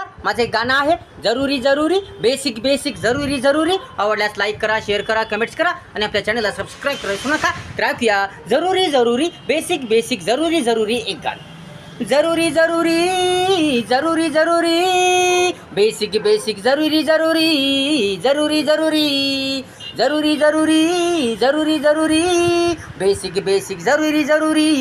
नमस्कार, माझं एक गाणं आहे जरुरी जरुरी बेसिक बेसिक जरुरी जरुरी. आवडल्यास लाईक करा, शेअर करा, कमेंट्स करा आणि आपल्या चॅनलला सबस्क्राईब करा विसरू नका. तर ऐकूया जरुरी जरुरी बेसिक बेसिक जरुरी जरुरी एक गाणं. जरुरी जरुरी जरुरी जरुरी बेसिक बेसिक जरुरी जरुरी जरुरी जरुरी जरुरी जरुरी जरुरी जरुरी बेसिक बेसिक जरुरी जरुरी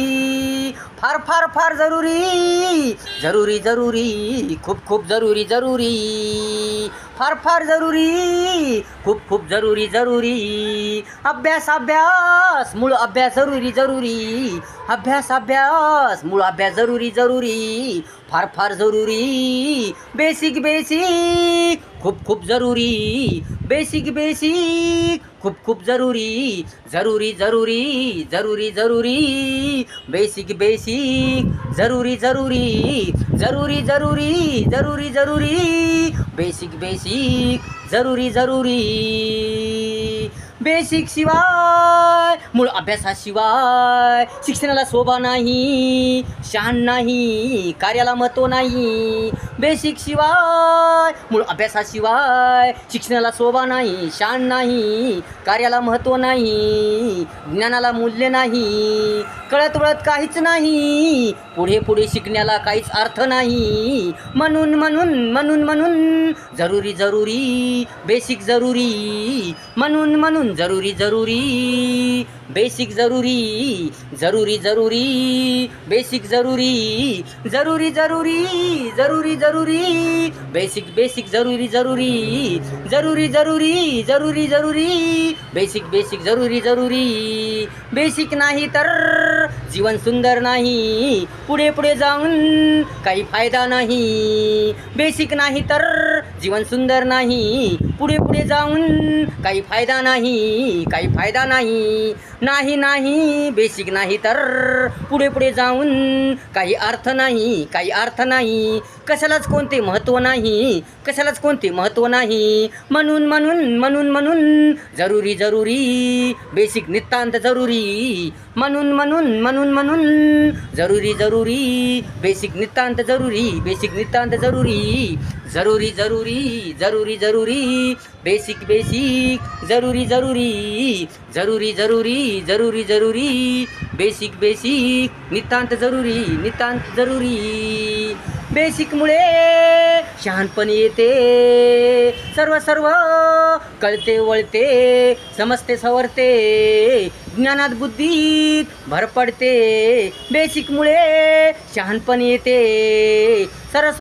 फार फार फार जरुरी जरुरी जरुरी खूप खूप जरुरी जरुरी फार फार जरुरी खूप खूप जरुरी जरुरी. अभ्यास अभ्यास मूळ अभ्यास जरुरी जरुरी अभ्यास अभ्यास मूळ अभ्यास जरुरी जरुरी फार फार जरुरी बेसिक बेसिक खूप खूप जरुरी बेसिक बेसिक खूप खूप जरुरी जरुरी जरुरी जरुरी जरुरी बेसिक बेसिक जरुरी जरुरी जरुरी जरुरी जरुरी जरुरी बेसिक बेसिक जरुरी जरुरी. बेसिक शिवाय मूळ अभ्यासाशिवाय शिक्षणाला शोभा नाही, शान नाही, कार्याला महत्त्व नाही. बेसिक शिवाय मूळ अभ्यासाशिवाय शिक्षणाला शोभा नाही, शान नाही, कार्याला महत्त्व नाही, ज्ञानाला मूल्य नाही, कळत वळत काहीच नाही, पुढे पुढे शिकण्याला काहीच अर्थ नाही. म्हणून म्हणून म्हणून म्हणून जरुरी जरुरी बेसिक जरुरी म्हणून म्हणून जरुरी जरुरी बेसिक जरुरी जरुरी जरुरी बेसिक जरुरी जरुरी जरुरी जरुरी जरुरी बेसिक बेसिक जरुरी जरुरी जरुरी जरुरी जरुरी जरुरी बेसिक बेसिक जरुरी जरुरी. बेसिक नाही तर जीवन सुंदर नाही, पुढे पुढे जाऊन काही फायदा नाही. बेसिक नाही तर जीवन सुंदर नाही, पुढे पुढे जाऊन काही फायदा नाही, काही फायदा नाही. नाही नाही बेसिक नाही तर पुढे पुढे जाऊन काही अर्थ नाही, काही अर्थ नाही. कशालाच कोणते महत्त्व नाही, कशालाच कोणते महत्त्व नाही. म्हणून म्हणून म्हणून म्हणून जरुरी जरुरी बेसिक नितांत जरुरी म्हणून म्हणून म्हणून म्हणून जरुरी जरुरी बेसिक नितांत जरुरी बेसिक नितांत जरुरी जरुरी जरुरी जरुरी जरुरी बेसिक बेसिक जरुरी जरुरी जरुरी जरुरी जरुरी जरुरी बेसिक बेसिक नितांत जरुरी नितांत जरुरी. बेसिकमुळे शहाणपण येते, सर्व सर्व कळते वळते, समजते सवरते, ज्ञानात बुद्धीत भर पडते. बेसिकमुळे शहाणपण येते, सरस